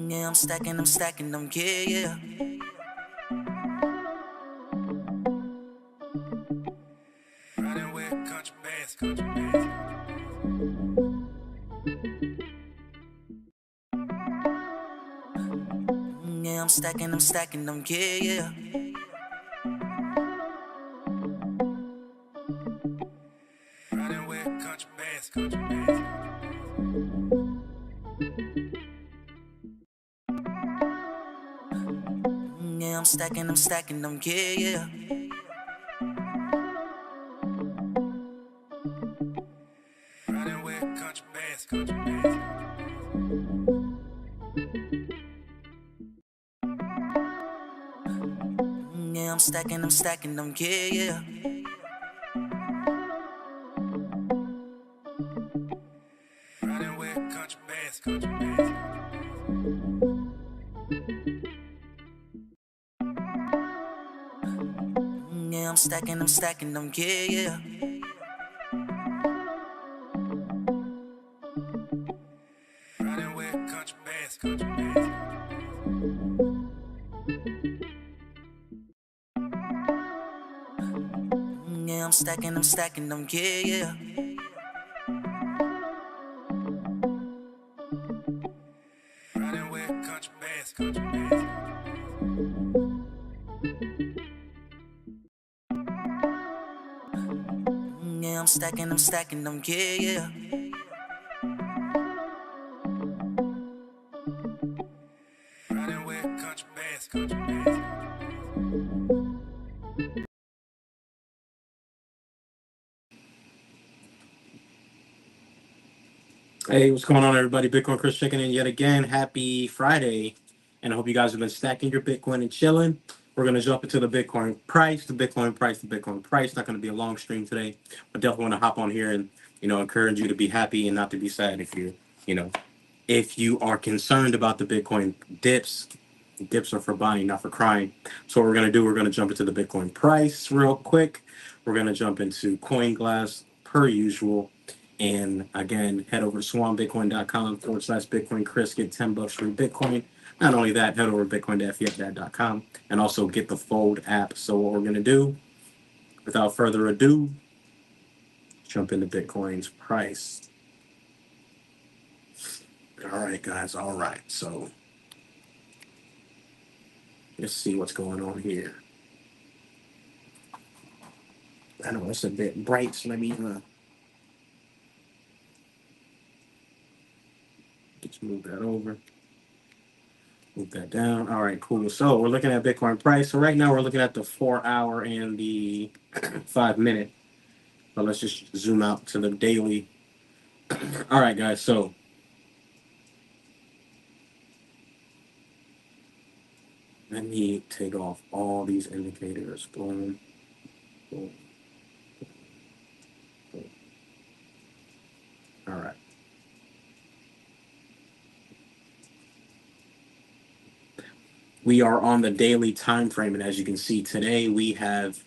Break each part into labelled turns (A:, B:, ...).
A: Yeah, I'm stacking them, yeah, yeah.
B: Riding with country bass, country bass.
A: Yeah, I'm stacking them, yeah, yeah.
B: Riding with country bass, country bass.
A: Yeah, I'm stacking them, yeah, yeah.
B: Riding with country bass, country bass.
A: Yeah, I'm stacking them, yeah, yeah.
B: Riding with country bass, country bass.
A: Yeah, I'm stacking them, yeah, yeah.
B: Riding with country bass, country bass.
A: Yeah, I'm stacking them, yeah, yeah.
B: Riding with country bass, country bass.
A: Yeah, I'm stacking them, yeah, yeah.
B: Riding with country bass, country bass.
C: Hey, what's going on, everybody? Bitcoin Chris checking in yet again. Happy Friday. And I hope you guys have been stacking your Bitcoin and chilling. We're going to jump into the Bitcoin price, the Bitcoin price, the Bitcoin price. Not going to be a long stream today, but definitely want to hop on here and, encourage you to be happy and not to be sad you know, if you are concerned about the Bitcoin dips. Dips are for buying, not for crying. So what we're going to do, we're going to jump into the Bitcoin price real quick. We're going to jump into CoinGlass per usual. And again, head over to swanbitcoin.com/Bitcoin Chris. Get $10 free Bitcoin. Not only that, head over to bitcoin.ffdad.com and also get the Fold app. So what we're going to do, without further ado, jump into Bitcoin's price. All right, guys. All right. So let's see what's going on here. I know it's a bit bright, so let me just move that over. Move that down. All right, cool. So we're looking at Bitcoin price. So right now we're looking at the 4 hour and the 5 minute. But let's just zoom out to the daily. All right, guys. So let me take off all these indicators. Boom, boom, boom. All right. We are on the daily time frame, and as you can see today, we have,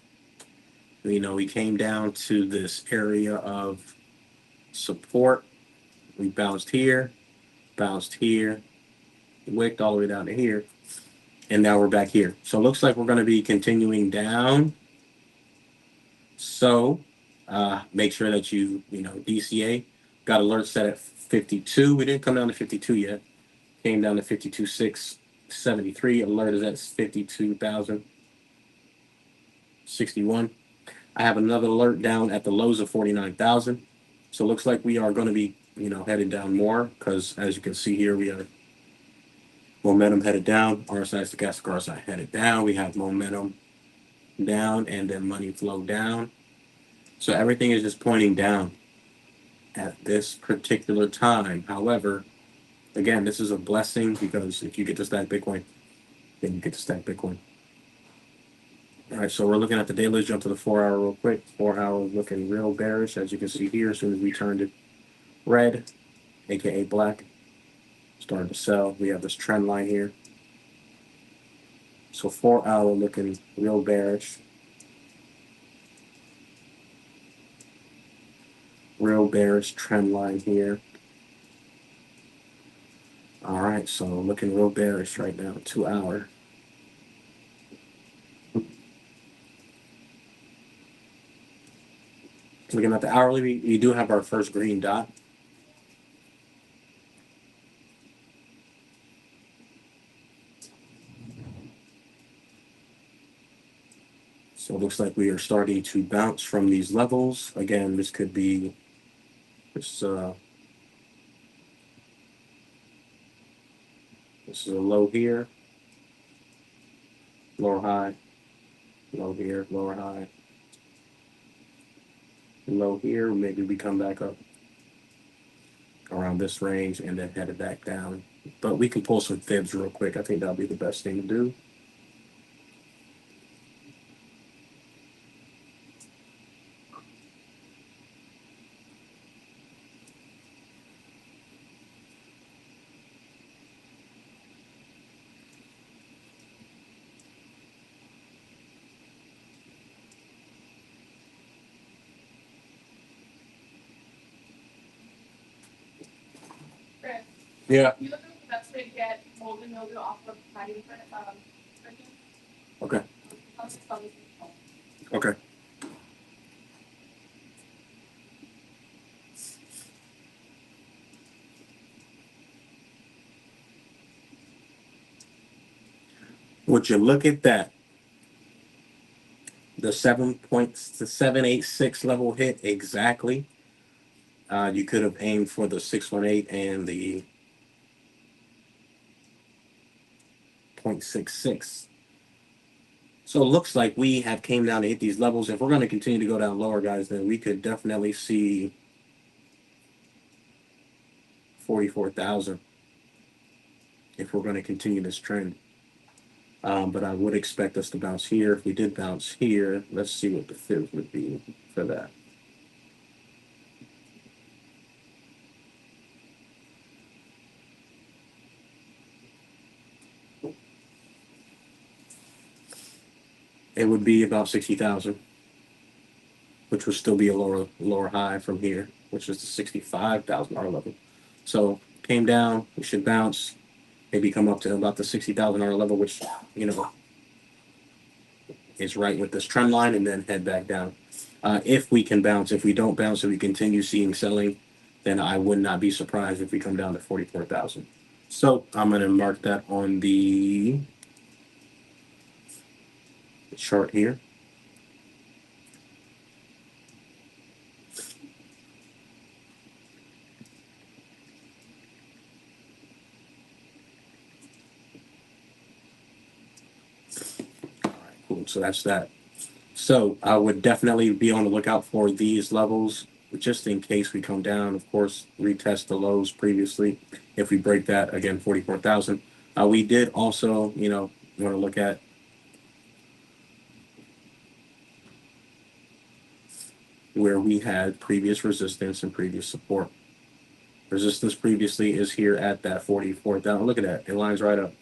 C: we came down to this area of support. We bounced here, wicked all the way down to here, and now we're back here. So it looks like we're going to be continuing down. So make sure that DCA got alert set at 52. We didn't come down to 52 yet. Came down to 52,673. Alert is at 52,061. I have another alert down at the lows of 49,000. So it looks like we are going to be, heading down more because as you can see here, we have momentum headed down. RSI stochastic RSI headed down. We have momentum down and then money flow down. So everything is just pointing down at this particular time. However, again, this is a blessing because if you get to stack Bitcoin, then you get to stack Bitcoin. All right, so we're looking at the daily. Let's jump to the 4 hour real quick. 4 hour looking real bearish, as you can see here. As soon as we turned it red, aka black, started to sell. We have this trend line here. So 4 hour looking real bearish. Real bearish trend line here. All right, so looking real bearish right now, 2 hour. Looking at the hourly, we do have our first green dot. So it looks like we are starting to bounce from these levels. Again, this could be this. This is a low here, lower high, low here, lower high, low here. Maybe we come back up around this range and then head it back down. But we can pull some fibs real quick. I think that'll be the best thing to do.
D: Chris,
C: Yeah.
D: you look at the best way to get molten mildew off of patty chicken.
C: Okay.
D: I'll just tell you.
C: Okay. Would you look at that? The 7.786 level hit exactly. You could have aimed for the 618 and the 0.66. So it looks like we have came down to hit these levels. If we're going to continue to go down lower, guys, then we could definitely see 44,000 if we're going to continue this trend. But I would expect us to bounce here. If we did bounce here, let's see what the fibs would be for that. It would be about 60,000, which would still be a lower high from here, which is the $65,000 level. So came down, we should bounce, maybe come up to about the $60,000 level, which is right with this trend line, and then head back down. If we can bounce, if we don't bounce, if we continue seeing selling, then I would not be surprised if we come down to 44,000. So I'm going to mark that on the chart here. All right, cool. So that's that. So I would definitely be on the lookout for these levels, just in case we come down. Of course, retest the lows previously. If we break that, again, 44,000. We did also, want to look at where we had previous resistance and previous support. Resistance previously is here at that 44,000. Look at that. It lines right up.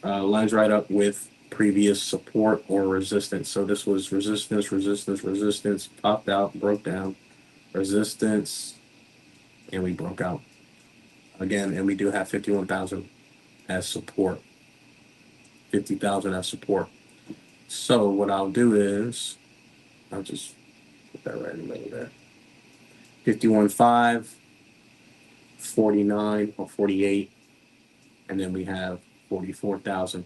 C: Lines right up with previous support or resistance. So this was resistance, resistance, resistance, popped out, broke down, resistance, and we broke out again. And we do have 51,000 as support, 50,000 as support. So what I'll do is I'll just put that right in the middle there. 51.5, 49 or 48, and then we have 44,000.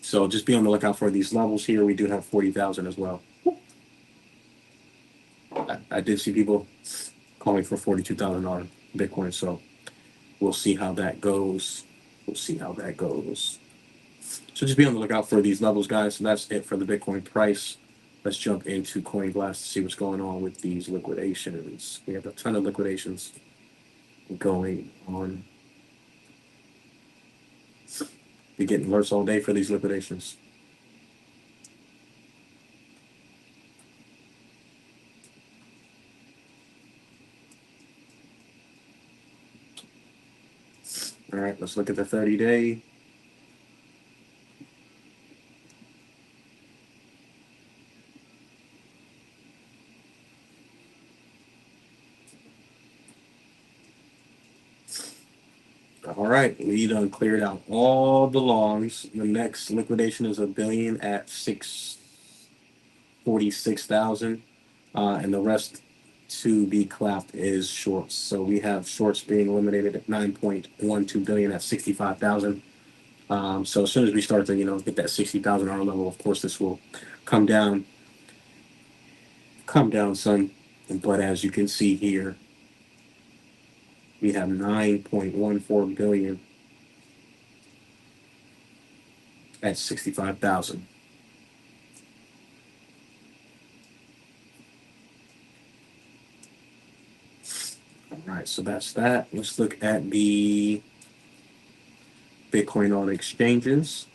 C: So just be on the lookout for these levels here. We do have 40,000 as well. I did see people calling for $42,000 Bitcoin. So we'll see how that goes. We'll see how that goes. So just be on the lookout for these levels, guys. And that's it for the Bitcoin price. Let's jump into CoinGlass to see what's going on with these liquidations. We have a ton of liquidations going on. Be getting alerts all day for these liquidations. All right, let's look at the 30-day. All right, we done cleared out all the longs. The next liquidation is a billion at 646,000, and the rest to be clapped is shorts. So we have shorts being eliminated at 9.12 billion at 65,000. So as soon as we start to hit that 60,000 R level, of course this will come down, son. But as you can see here, we have 9.14 billion at 65,000. All right, so that's that. Let's look at the Bitcoin on exchanges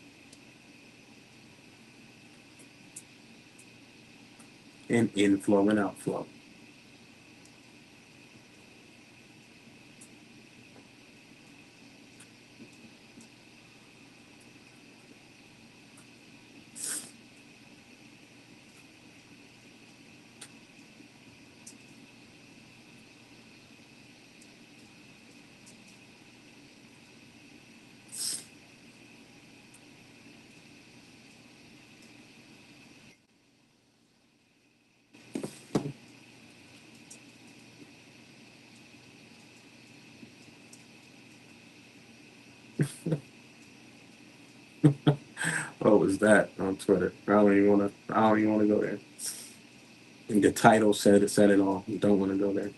C: and inflow and outflow. What was that on Twitter? I don't even want to. I don't even want to go there. And the title said it all. You don't want to go there.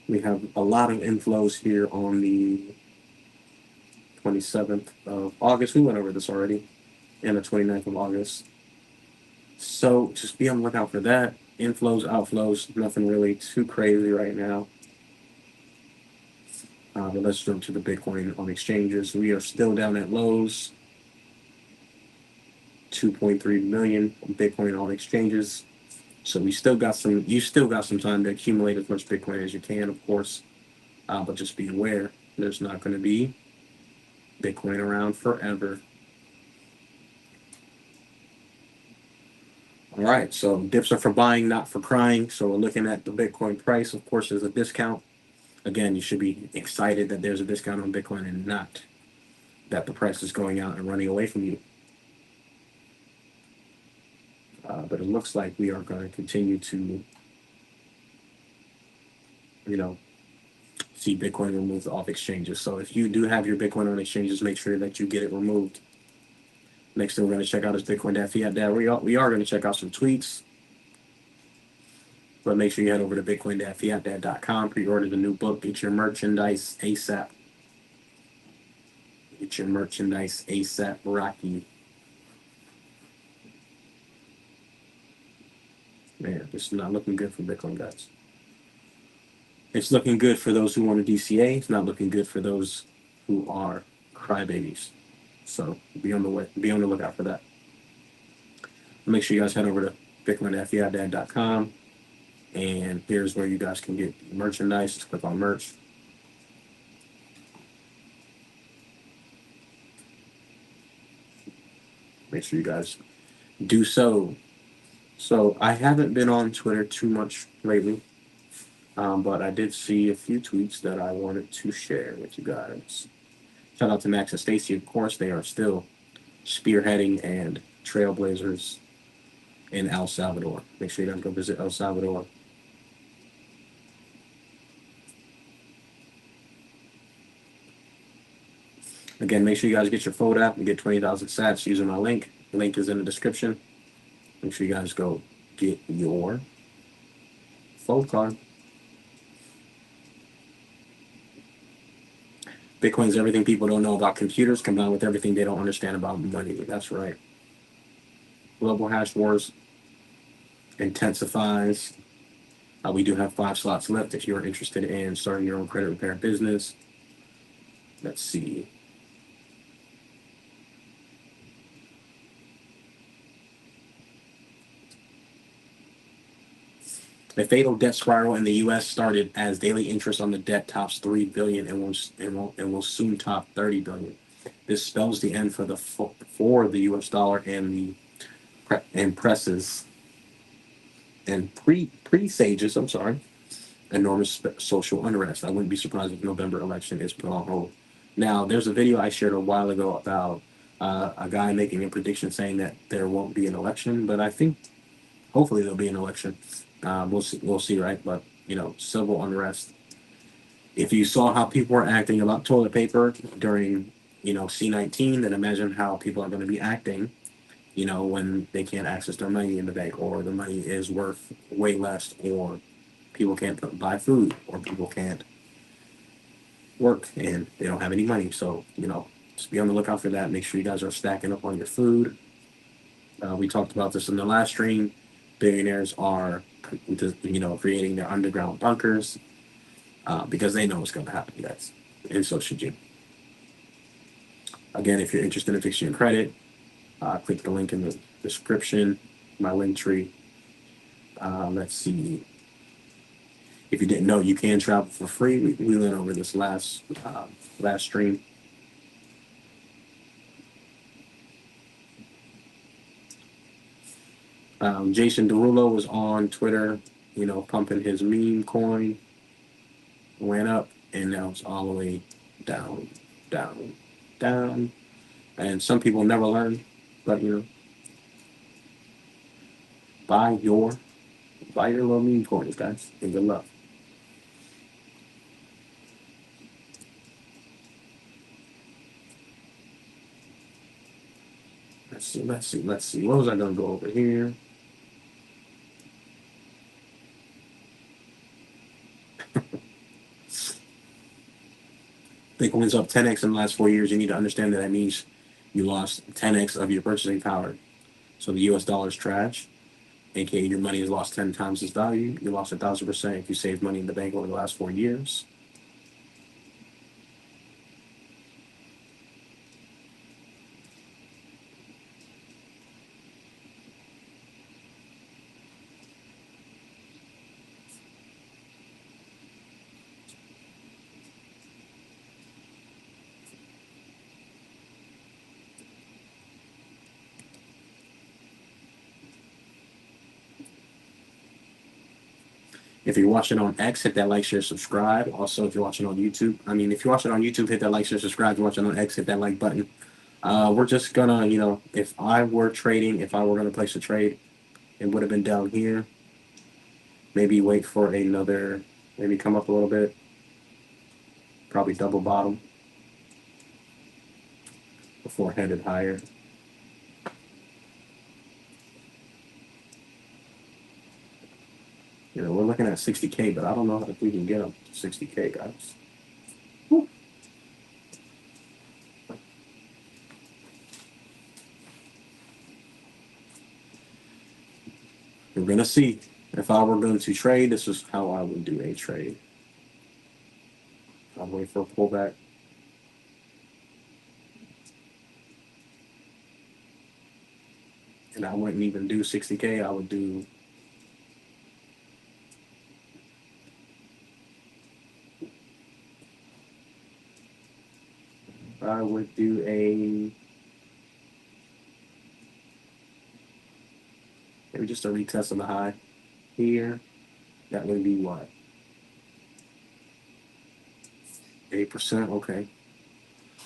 C: We have a lot of inflows here on the 27th of August. We went over this already, and the 29th of August. So just be on the lookout for that. Inflows, outflows, nothing really too crazy right now. But let's jump to the Bitcoin on exchanges. We are still down at lows. 2.3 million Bitcoin on exchanges. So you still got some time to accumulate as much Bitcoin as you can, of course. But just be aware, there's not going to be Bitcoin around forever. All right, so dips are for buying, not for crying. So we're looking at the Bitcoin price. Of course, there's a discount. Again, you should be excited that there's a discount on Bitcoin and not that the price is going out and running away from you. But it looks like we are going to continue to, see Bitcoin removed off exchanges. So if you do have your Bitcoin on exchanges, make sure that you get it removed. Next thing we're going to check out is Bitcoin.fiat Dad. We are going to check out some tweets. But make sure you head over to bitcoin.fiatdad.com, pre-order the new book, get your merchandise ASAP. Get your merchandise ASAP, Rocky. Man, this is not looking good for Bitcoin, guys. It's looking good for those who want a DCA. It's not looking good for those who are crybabies. So be on the lookout for that. Make sure you guys head over to bitcoin.fiatdad.com. And here's where you guys can get merchandise. Just click on merch. Make sure you guys do so. So I haven't been on Twitter too much lately, but I did see a few tweets that I wanted to share with you guys. Shout out to Max and Stacy. Of course, they are still spearheading and trailblazers in El Salvador. Make sure you guys go visit El Salvador. Again, make sure you guys get your Fold app and get 20,000 sats using my link. The link is in the description. Make sure you guys go get your Fold card. Bitcoin is everything people don't know about computers combined with everything they don't understand about money. That's right. Global hash wars intensifies. We do have 5 slots left if you're interested in starting your own credit repair business. Let's see. The fatal debt spiral in the U.S. started as daily interest on the debt tops $3 billion and will soon top $30 billion. This spells the end for the U.S. dollar and presses and presages. I'm sorry, enormous social unrest. I wouldn't be surprised if November election is put on hold. Now, there's a video I shared a while ago about a guy making a prediction saying that there won't be an election, but I think hopefully there'll be an election. We'll see, right? But civil unrest. If you saw how people were acting about toilet paper during C-19, then imagine how people are going to be acting when they can't access their money in the bank, or the money is worth way less, or people can't buy food, or people can't work and they don't have any money. So, just be on the lookout for that. Make sure you guys are stacking up on your food. We talked about this in the last stream. Billionaires are, creating their underground bunkers because they know what's going to happen, guys. And so should you. Again, if you're interested in fixing your credit, click the link in the description, my link tree. Let's see. If you didn't know, you can travel for free. We went over this last stream. Jason Derulo was on Twitter, pumping his meme coin. Went up, and now it's all the way down, down, down. And some people never learn, but buy your little meme coins, guys, and good luck. Let's see. What was I gonna go over here? Bitcoin's up 10x in the last 4 years. You need to understand that means you lost 10x of your purchasing power. So the US dollar is trash, aka your money has lost 10 times its value. You lost 1,000% if you saved money in the bank over the last 4 years. If you're watching on X, hit that like, share, subscribe. Also, if you're watching on YouTube, if you're watching on YouTube, hit that like, share, subscribe. If you're watching on X, hit that like button. We're just gonna, if I were trading, if I were gonna place a trade, it would have been down here. Maybe wait for another, maybe come up a little bit. Probably double bottom before headed higher. We're looking at 60K, but I don't know if we can get them to 60K, guys. Woo. We're gonna see. If I were going to trade, this is how I would do a trade. I'll wait for a pullback. And I wouldn't even do 60K. I would do a maybe just a retest of the high here. That would be what? 8%.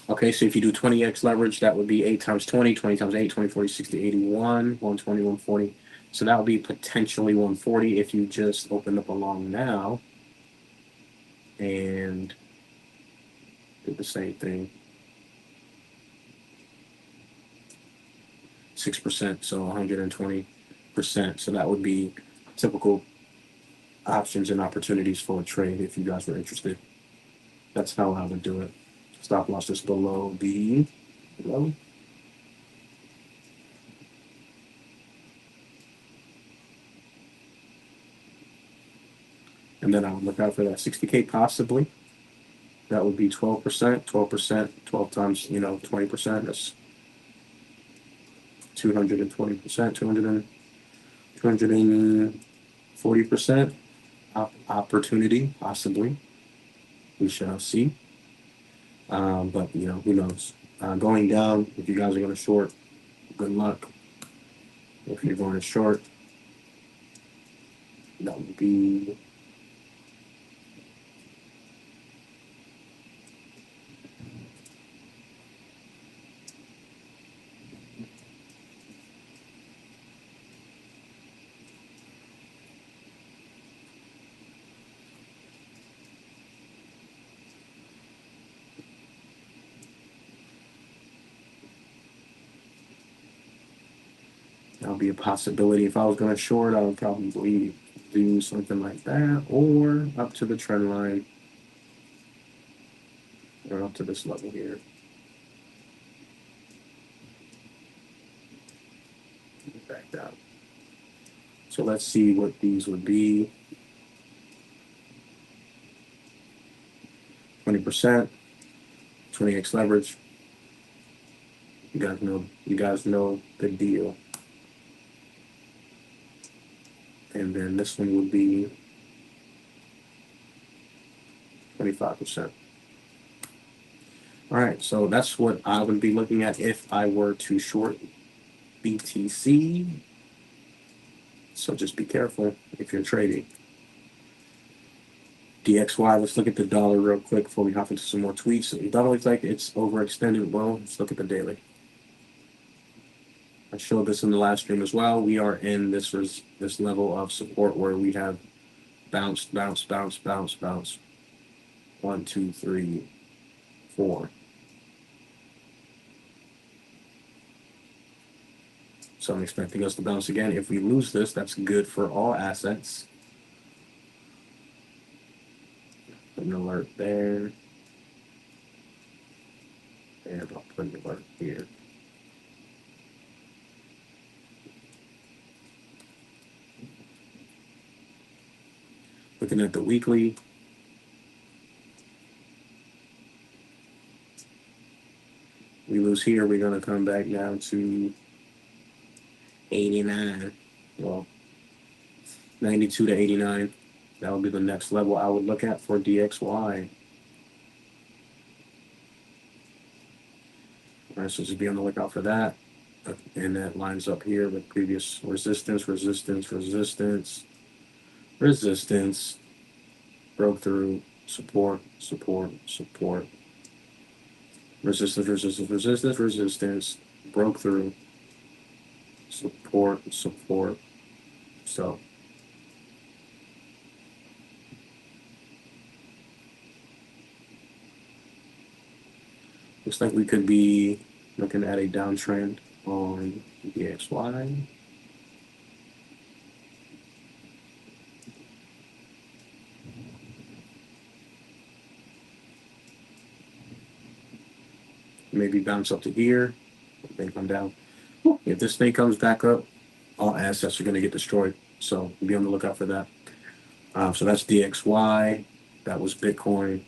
C: Okay, so if you do 20x leverage, that would be 8 times 20, 20 times 8, 20, 40, 60, 81, 120, 140. So that would be potentially 140 if you just opened up a long now and did the same thing. 6%, so 120%. So that would be typical options and opportunities for a trade if you guys were interested. That's how I would do it. Stop loss just below the level. And then I would look out for that 60K possibly. That would be 12%, 12%, 12 times, 20%. That's 220%, 240% opportunity, possibly. We shall see. But, who knows? Going down, if you guys are going to short, good luck. If you're going to short, that would be That'll be a possibility. If I was going to short, I would probably do something like that, or up to the trend line, or up to this level here. Back down. So let's see what these would be. 20%, 20x leverage. You guys know the deal. And then this one would be 25%. All right, so that's what I would be looking at if I were to short BTC. So just be careful if you're trading. DXY, let's look at the dollar real quick before we hop into some more tweets. It doesn't look like it's overextended. Well, let's look at the daily. I showed this in the last stream as well. We are in this level of support where we have bounced. 1, 2, 3, 4. So I'm expecting us to bounce again. If we lose this, that's good for all assets. An alert there. And I'll put an alert here. Looking at the weekly. We lose here, we're going to come back down to 89. Well, 92 to 89. That would be the next level I would look at for DXY. All right, so just be on the lookout for that. And that lines up here with previous resistance. Broke through, support. Resistance. Broke through, support. So looks like we could be looking at a downtrend on DXY. Maybe bounce up to here, then come down. If this thing comes back up, all assets are going to get destroyed. So be on the lookout for that. So that's DXY. That was Bitcoin.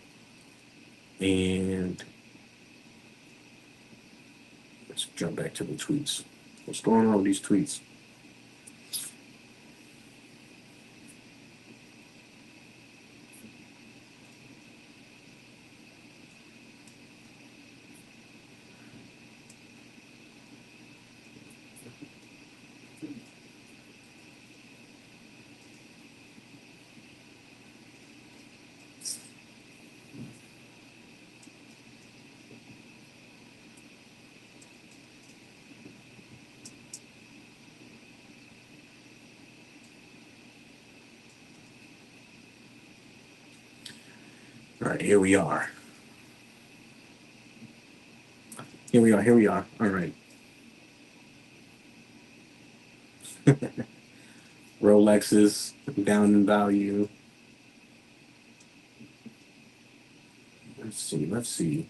C: And let's jump back to the tweets. What's going on with these tweets? All right, here we are. Here we are. All right. Rolexes down in value. Let's see. Let's see.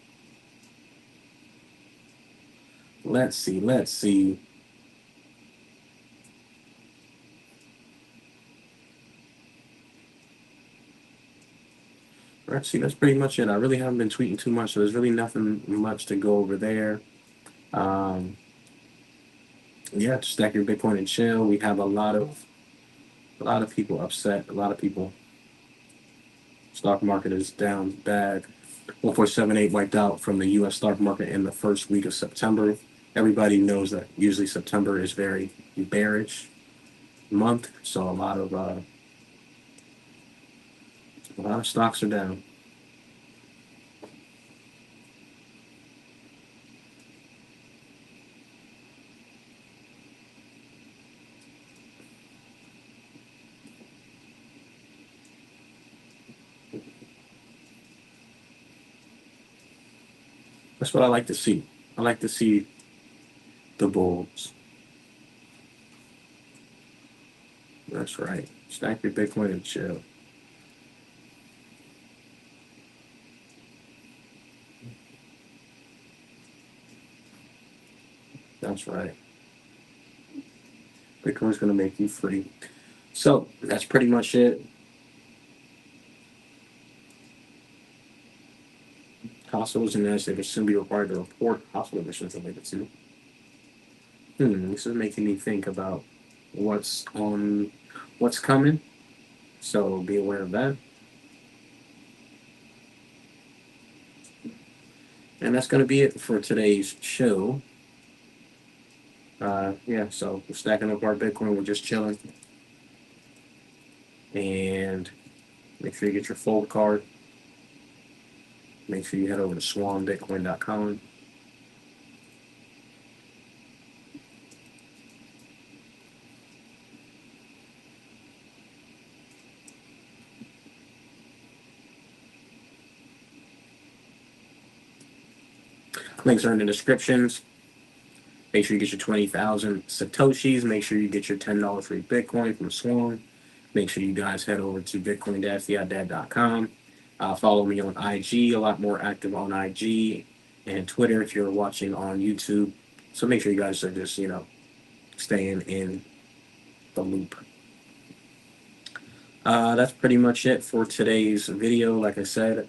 C: That's pretty much it. I really haven't been tweeting too much, so there's really nothing much to go over there. Yeah, stack your Bitcoin and chill. We have a lot of people upset. A lot of people. Stock market is down bad. 1478 wiped out from the U.S. stock market in the first week of September. Everybody knows that usually September is very bearish month, so a lot of stocks are down. That's what I like to see. I like to see the bulls. That's right. Stack your Bitcoin and chill. That's right. Bitcoin's gonna make you free. So that's pretty much it. Hospitals in the United States will soon be required to report hospital admissions related to. This is making me think about what's on, what's coming. So be aware of that. And that's going to be it for today's show. Yeah, so we're stacking up our Bitcoin. We're just chilling. And make sure you get your fold card. Make sure you head over to swanbitcoin.com. Links are in the descriptions. Make sure you get your 20,000 Satoshis. Make sure you get your $10 free Bitcoin from Swan. Make sure you guys head over to bitcoin-fiatdad.com. Follow me on IG, a lot more active on IG and Twitter if you're watching on YouTube. So make sure you guys are just, staying in the loop. That's pretty much it for today's video. Like I said,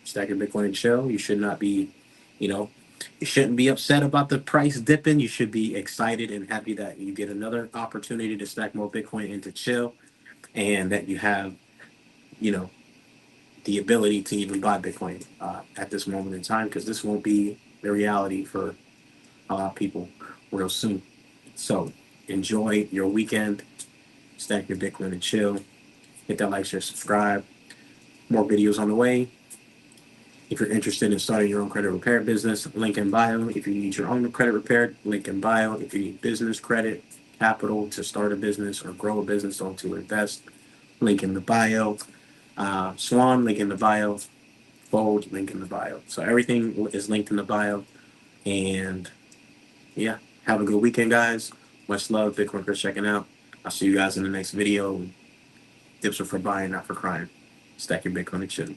C: stack your Bitcoin and chill. You should not be, you shouldn't be upset about the price dipping. You should be excited and happy that you get another opportunity to stack more Bitcoin and to chill, and that you have, you know, the ability to even buy Bitcoin at this moment in time, because this won't be the reality for a lot of people real soon. So enjoy your weekend, stack your Bitcoin and chill. Hit that like, share, subscribe. More videos on the way. If you're interested in starting your own credit repair business, link in bio. If you need your own credit repaired, link in bio. If you need business credit, capital to start a business or grow a business or to invest, link in the bio. Swan, link in the bio. Fold, link in the bio. So everything is linked in the bio. And yeah, have a good weekend, guys. Much love. Bitcoin for checking out. I'll see you guys in the next video. Tips are for buying, not for crying. Stack your Bitcoin and chill.